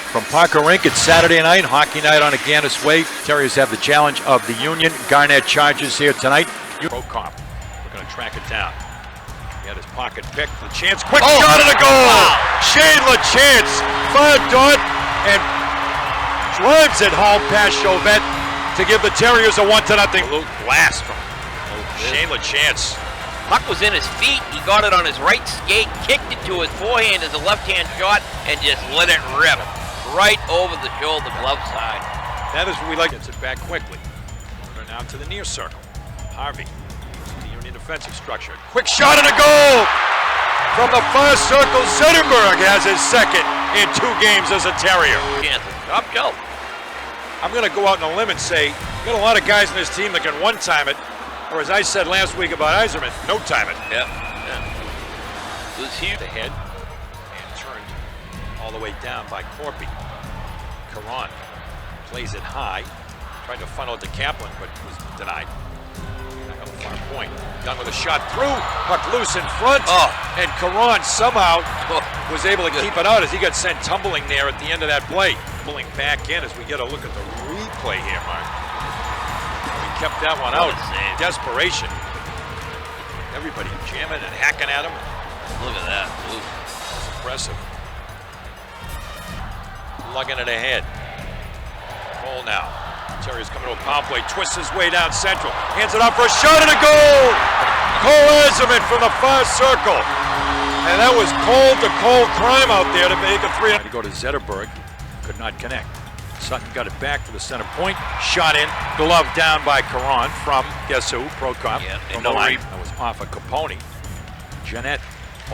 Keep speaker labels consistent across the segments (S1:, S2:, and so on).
S1: From Parker Rink, it's Saturday night, hockey night on Aganis Way. Terriers have the challenge of the Union Garnett Chargers here tonight. Prokop, we're going to track it down. He had his pocket picked, LaChance, quick shot and a goal! Wow. Shane LaChance, far dart, and drives it home past Chauvette to give the Terriers a 1-0 blast from Shane LaChance.
S2: Puck was in his feet, he got it on his right skate, kicked it to his forehand as a left-hand shot, and just let it rip. Right over the shoulder, glove side.
S1: That is what we like. Gets it back quickly. We're now to the near circle. Harvey, the Union defensive structure. Quick shot and a goal! From the far circle, Zetterberg has his second in 2 games as a Terrier.
S2: Top shelf.
S1: I'm going to go out on a limb and say, got a lot of guys in this team that can one-time it, or as I said last week about Yzerman, no-time it.
S2: Yeah. It was huge.
S1: The head, and turned all the way down by Corpy. Caron plays it high, tried to funnel it to Kaplan, but was denied. Back on the far point. Young with a shot through, puck loose in front, and Caron somehow was able to keep it out as he got sent tumbling there at the end of that play. Pulling back in as we get a look at the replay here, Mark. We kept that one out. Desperation. Everybody jamming and hacking at him.
S2: Look at that. Ooh.
S1: That's impressive. Lugging it ahead. Goal now. Terrier's coming to a power play, twists his way down central, hands it off for a shot and a goal! Cole Yzerman from the far circle. And that was cold crime out there to make a 3. To go to Zetterberg, could not connect. Sutton got it back to the center point, shot in, glove down by Caron from, guess who, Prokop, from the line. That was off of Capone. Jeanette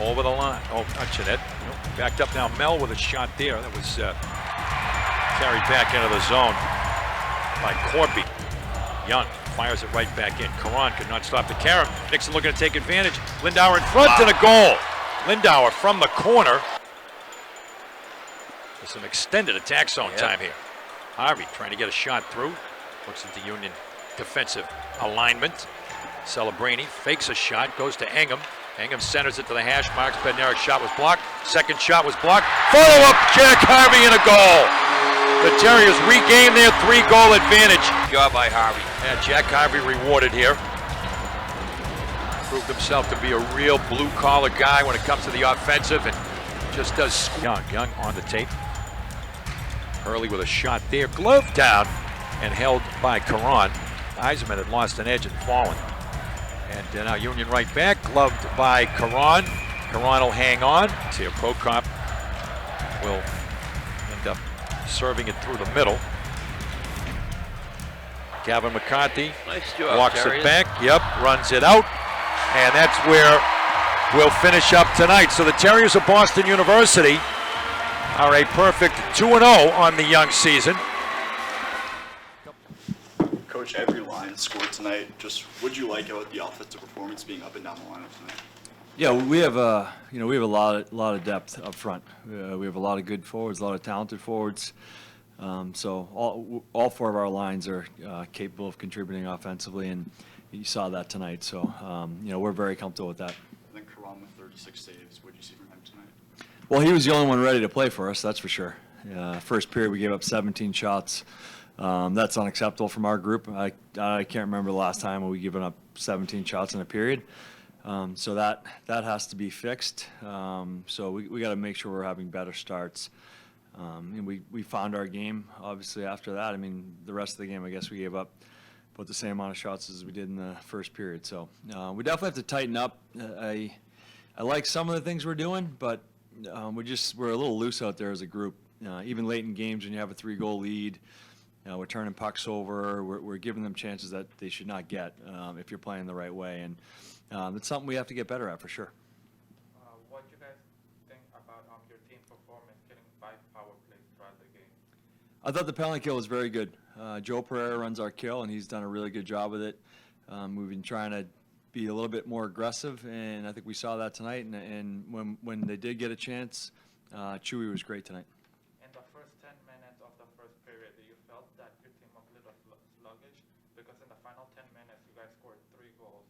S1: over the line. Oh, not Jeanette. Nope. Backed up now. Mel with a shot there. That was carried back into the zone by Corby. Young fires it right back in. Caron could not stop the carry. Nixon looking to take advantage. Lindauer in front and a goal. Lindauer from the corner. There's some extended attack zone time here. Harvey trying to get a shot through. Looks at the Union defensive alignment. Celebrini fakes a shot, goes to Engham. Engham centers it to the hash marks. Bednarik's shot was blocked. Second shot was blocked. Follow-up, Jack Harvey and a goal. The Terriers regain their 3-goal advantage.
S2: Good job by Harvey.
S1: And Jack Harvey rewarded here. Proved himself to be a real blue-collar guy when it comes to the offensive and just does. Young on the tape. Hurley with a shot there. Glove down and held by Caron. Yzerman had lost an edge and fallen. And now Union right back, gloved by Caron. Caron will hang on. Here, Prokop will end up serving it through the middle. Gavin McCarthy walks it back. Yep, runs it out. And that's where we'll finish up tonight. So the Terriers of Boston University are a perfect 2-0 on the young season.
S3: Coach, every line scored tonight. Just what did you like about the offensive performance being up and down the lineup tonight?
S4: Yeah, we have a lot of depth up front. We have a lot of good forwards, a lot of talented forwards. So all 4 of our lines are capable of contributing offensively, and you saw that tonight. So we're very comfortable with that.
S3: I think Caron with 36 saves. What did you see from him tonight?
S4: Well, he was the only one ready to play for us, that's for sure. First period, we gave up 17 shots. That's unacceptable from our group. I can't remember the last time we given up 17 shots in a period. So that has to be fixed. So we got to make sure we're having better starts. And we found our game, obviously, after that. I mean, the rest of the game, I guess we gave up about the same amount of shots as we did in the first period. So we definitely have to tighten up. I like some of the things we're doing, but we're a little loose out there as a group. Even late in games when you have a 3-goal lead, we're turning pucks over. We're giving them chances that they should not get if you're playing the right way. And it's something we have to get better at for sure.
S5: What do you guys think about your team performance getting 5 power plays throughout the game?
S4: I thought the penalty kill was very good. Joe Pereira runs our kill, and he's done a really good job with it. We've been trying to be a little bit more aggressive, and I think we saw that tonight. And when they did get a chance, Chewy was great tonight.
S5: In the first 10 minutes of the first period, do you felt that your team was a little sluggish? Because in the final 10 minutes, you guys scored 3 goals.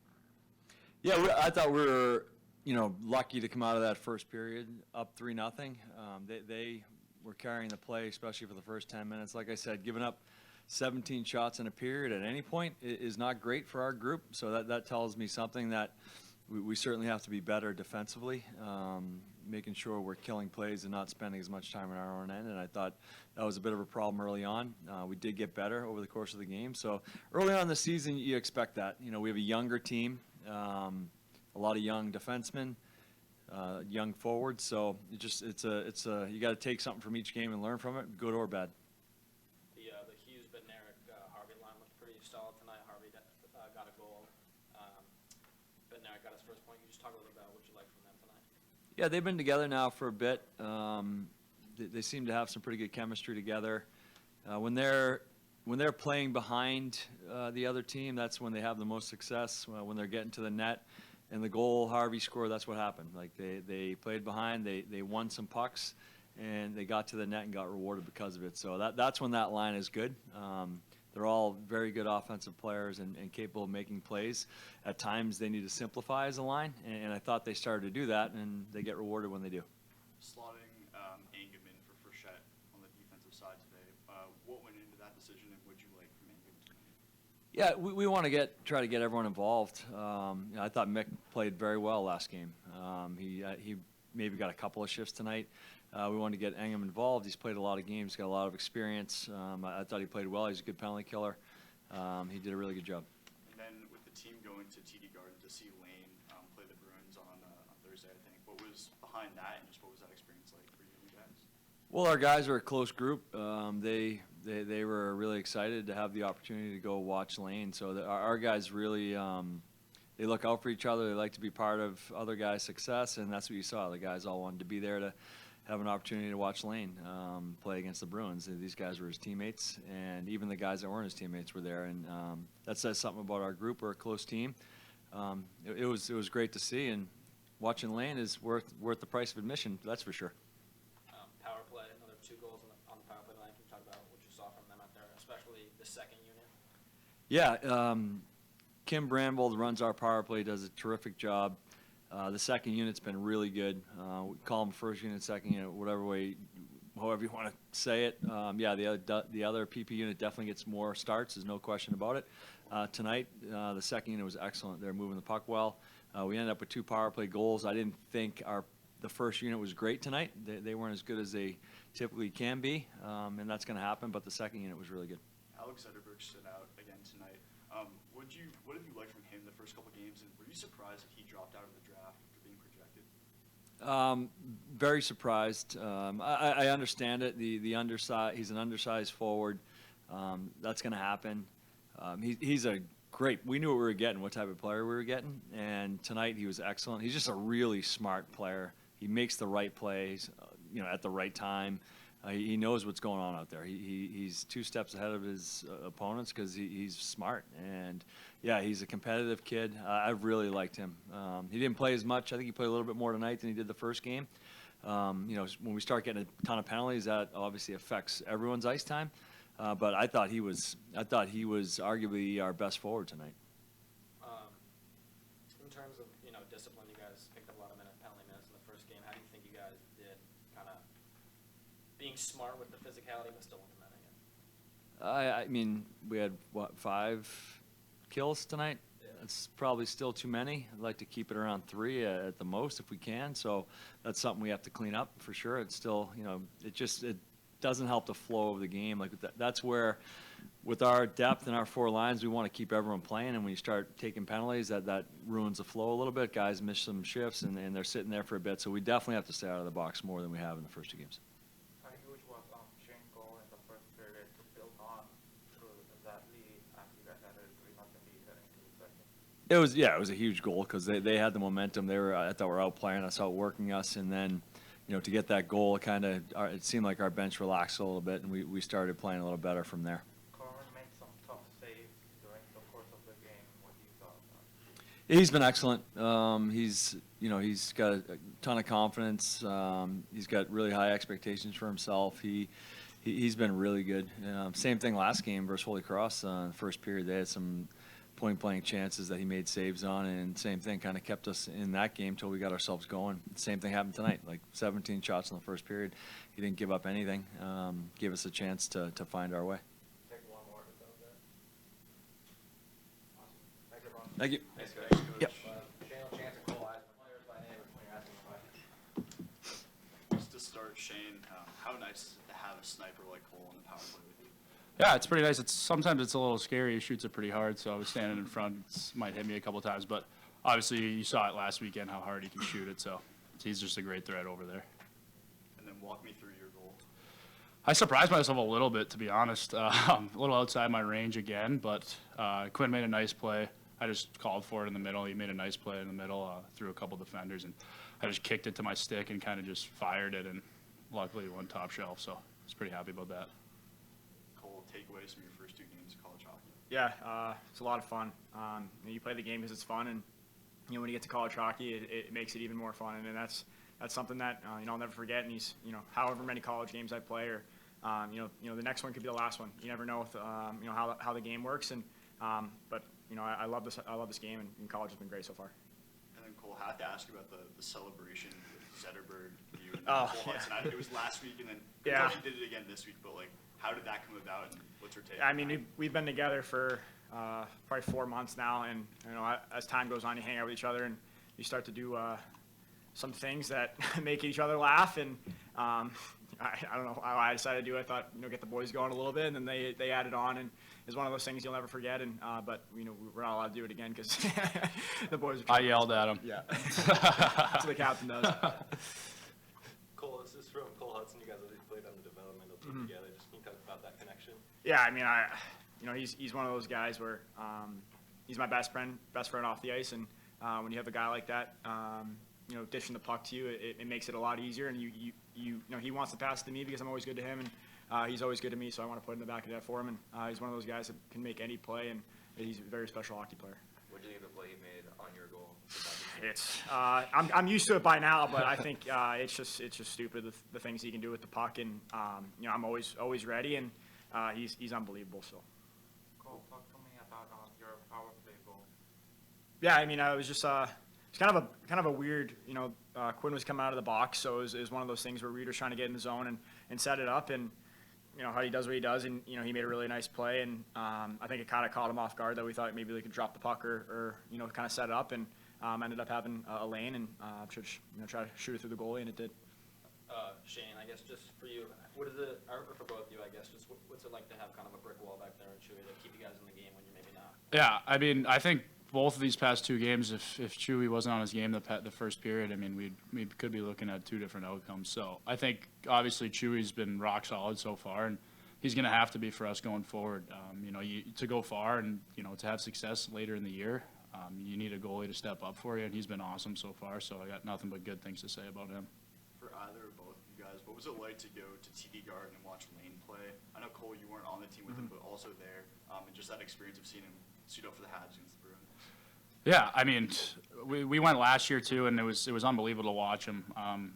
S4: Yeah, I thought we were, lucky to come out of that first period up 3-0. They we're carrying the play, especially for the first 10 minutes. Like I said, giving up 17 shots in a period at any point is not great for our group. So that tells me something that we certainly have to be better defensively, making sure we're killing plays and not spending as much time on our own end. And I thought that was a bit of a problem early on. We did get better over the course of the game. So early on in the season, you expect that. You know, we have a younger team, a lot of young defensemen, young forwards. So you got to take something from each game and learn from it, good or bad.
S6: The Hughes, Bednarik, Harvey line looked pretty solid tonight. Harvey got a goal. Bednarik got his first point. Can you just talk a little about what you like from them tonight?
S4: Yeah, they've been together now for a bit. They seem to have some pretty good chemistry together. When they're playing behind the other team, that's when they have the most success. When they're getting to the net and the goal Harvey scored, that's what happened. Like they played behind, they won some pucks, and they got to the net and got rewarded because of it. So that's when that line is good. They're all very good offensive players and capable of making plays. At times, they need to simplify as a line, and I thought they started to do that, and they get rewarded when they do.
S3: Slotting Engelman for Frechette on the defensive side today. What went into that decision, and what did you like from Engelman tonight?
S4: Yeah, we want to try to get everyone involved. I thought Mick played very well last game. He maybe got a couple of shifts tonight. We wanted to get Engelman involved. He's played a lot of games, got a lot of experience. I thought he played well. He's a good penalty killer. He did a really good job.
S3: And then with the team going to TD Garden to see Lane play the Bruins on Thursday, I think, what was behind that, and just what was that experience like for you guys?
S4: Well, our guys are a close group. They were really excited to have the opportunity to go watch Lane. So our guys really they look out for each other. They like to be part of other guys' success, and that's what you saw. The guys all wanted to be there to have an opportunity to watch Lane play against the Bruins. These guys were his teammates, and even the guys that weren't his teammates were there. And that says something about our group. We're a close team. It was great to see, and watching Lane is worth the price of admission. That's for sure.
S6: Power play, another 2 goals on the power play tonight. Can you talk about what you saw from them out there, especially the second unit?
S4: Yeah, Kim Brandvold runs our power play, does a terrific job. The second unit's been really good. We call them first unit, second unit, however you want to say it. Yeah, the other PP unit definitely gets more starts. There's no question about it. Tonight, the second unit was excellent. They're moving the puck well. We ended up with 2 power play goals. I didn't think the first unit was great tonight. They weren't as good as they typically can be, and that's going to happen. But the second unit was really good.
S3: Alex Zetterberg stood out again tonight. What have you liked from him the first couple games, and were you surprised that he dropped out of the draft after being projected?
S4: Very surprised. I understand it. He's an undersized forward. That's going to happen. He's a great. We knew what we were getting, what type of player we were getting, and tonight he was excellent. He's just a really smart player. He makes the right plays, at the right time. He knows what's going on out there. He's 2 steps ahead of his opponents because he's smart. And, yeah, he's a competitive kid. I really liked him. He didn't play as much. I think he played a little bit more tonight than he did the first game. When we start getting a ton of penalties, that obviously affects everyone's ice time. But I thought he was arguably our best forward tonight.
S6: In terms of discipline, you guys picked up a lot of penalty minutes in the first game. How do you think you guys did, kind of being smart with the physicality, but still implementing it?
S4: I mean, we had 5 kills tonight.
S6: Yeah.
S4: That's probably still too many. I'd like to keep it around 3 at the most if we can. So that's something we have to clean up for sure. It's still, it doesn't help the flow of the game. Like that's where, with our depth and our 4 lines, we want to keep everyone playing. And when you start taking penalties, that ruins the flow a little bit. Guys miss some shifts, and they're sitting there for a bit. So we definitely have to stay out of the box more than we have in the first 2 games.
S5: How huge was Shane's goal in the first period to build on through that lead after you guys had a 3-0 lead heading to the second?
S4: It was a huge goal because they had the momentum. I thought were outplaying us, outworking us, and then to get that goal, it seemed like our bench relaxed a little bit, and we started playing a little better from there.
S5: Corin made some tough saves during the course of the game. What do you thought of that?
S4: He's been excellent. He's got a ton of confidence. He's got really high expectations for himself. He's been really good. Same thing last game versus Holy Cross. The first period, they had some point-blank chances that he made saves on, and same thing, kind of kept us in that game till we got ourselves going. Same thing happened tonight, like 17 shots in the first period. he didn't give up anything. Gave us a chance to find our way.
S5: Take one more to go there. Awesome. Thank you, everyone.
S4: Thank you.
S6: Thanks, guys.
S4: Yep.
S6: Shane Chance and Cole Eisman, players by name, when you're asking the question.
S3: Just to start, Shane, how nice is it to have a sniper like Cole in the power play with you?
S7: Yeah, it's pretty nice. Sometimes it's a little scary. He shoots it pretty hard, so I was standing in front. It might hit me a couple times, but obviously you saw it last weekend how hard he can shoot it. So he's just a great threat over there.
S3: And then walk me through your goal.
S7: I surprised myself a little bit, to be honest. A little outside my range again, but Quinn made a nice play. I just called for it in the middle. He made a nice play in the middle, through a couple defenders, and I just kicked it to my stick and kind of just fired it, and luckily it went top shelf. So I was pretty happy about that.
S3: Cole, takeaways from your first 2 games of college hockey.
S8: Yeah, it's a lot of fun. You play the game because it's fun, and when you get to college hockey, it makes it even more fun. And that's something that I'll never forget. And however many college games I play, or the next one could be the last one. You never know with how the game works. And but I love this. I love this game, and college has been great so far.
S3: And then Cole, had to ask you about the celebration with Zetterberg, you and
S8: Oh,
S3: Cole
S8: yeah.
S3: Hudson. It was last week, and then
S8: Yeah.
S3: you did it again this week. But how did that come about, and what's your take?
S8: I
S3: on
S8: mean,
S3: that?
S8: we've been together for probably 4 months now, and as time goes on, you hang out with each other, and you start to do some things that make each other laugh. And I don't know how I decided to do it. I thought get the boys going a little bit, and then they added on, and it's one of those things you'll never forget. And but we're not allowed to do it again because the boys.
S7: I yelled at him.
S8: Yeah, that's what the captain does.
S6: Cole, this is from Cole Hudson. You guys already played on the developmental team together. Just can you talk about that connection?
S8: Yeah, I mean, he's one of those guys where he's my best friend off the ice, and when you have a guy like that, dishing the puck to you, it makes it a lot easier. And he wants to pass it to me because I'm always good to him, and he's always good to me. So I want to put in the back of that for him. And he's one of those guys that can make any play, and he's a very special hockey player.
S6: What do you think of the play he made on your goal?
S8: It's I'm used to it by now, but I think it's just stupid the things he can do with the puck, and I'm always ready, and he's unbelievable. So.
S5: Cole, talk to me about your power play goal.
S8: Yeah, I mean, I was just it's kind of a weird, Quinn was coming out of the box, so it was one of those things where Reed was trying to get in the zone and set it up, and how he does what he does, and he made a really nice play, and I think it kind of caught him off guard that we thought maybe they could drop the puck or kind of set it up, and ended up having a lane and try to shoot it through the goalie, and it did.
S6: Shane, I guess just for you, what is it, or for both of you, I guess, just what's it like to have kind of a brick wall back there and Chewy to keep you guys in the game when you're maybe not?
S7: Yeah, I mean, I think both of these past 2 games, if Chewy wasn't on his game the first period, I mean, we could be looking at 2 different outcomes. So I think obviously Chewy's been rock solid so far, and he's going to have to be for us going forward. To go far and to have success later in the year, you need a goalie to step up for you, and he's been awesome so far. So I got nothing but good things to say about him.
S3: For either or both of you guys, what was it like to go to TD Garden and watch Lane play? I know, Cole, you weren't on the team with him, but also there, and just that experience of seeing him suit up for the Habs against the Bruins.
S7: Yeah, I mean, we went last year too, and it was unbelievable to watch him.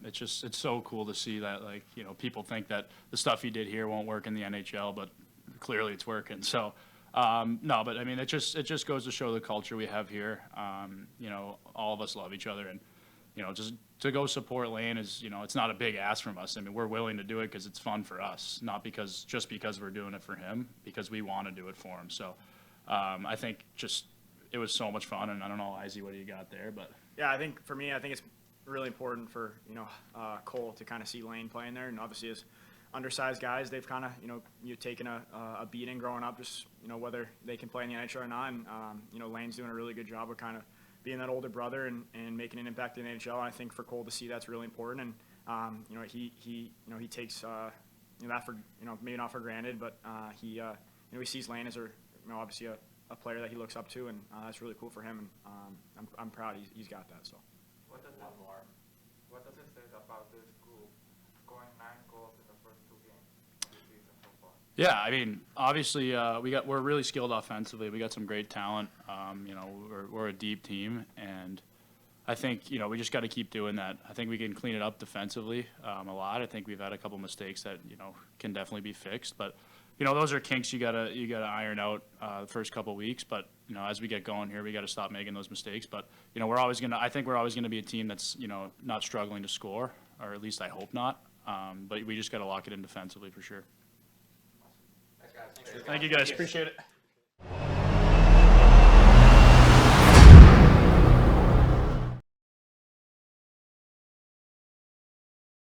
S7: It's so cool to see that, people think that the stuff he did here won't work in the NHL, but clearly it's working. So no, but I mean, it just goes to show the culture we have here. All of us love each other, and just to go support Lane is it's not a big ask from us. I mean, we're willing to do it because it's fun for us, not because we're doing it for him, because we want to do it for him. So I think it was so much fun, and I don't know, Izzy, what do you got there? But
S8: Yeah, I think for me, it's really important for Cole to kind of see Lane playing there, and obviously as undersized guys, they've kind of you've taken a beating growing up, just whether they can play in the NHL or not. And Lane's doing a really good job of kind of being that older brother and making an impact in the NHL. And I think for Cole to see that's really important, and he takes that for maybe not for granted, but he sees Lane as obviously a player that he looks up to, and that's really cool for him, and I'm proud he's got that. So.
S5: What does it say about this group scoring 9 goals in the first 2 games of the season so far?
S7: yeah, I mean, obviously we're really skilled offensively. We got some great talent. We're a deep team, and I think we just got to keep doing that. I think we can clean it up defensively a lot. I think we've had a couple mistakes that can definitely be fixed, but those are kinks you gotta iron out the first couple weeks. But as we get going here, we got to stop making those mistakes. But I think we're always gonna be a team that's not struggling to score, or at least I hope not. But we just got to lock it in defensively for sure.
S6: Thanks, guys. Thanks for
S7: Thank you guys. Appreciate it.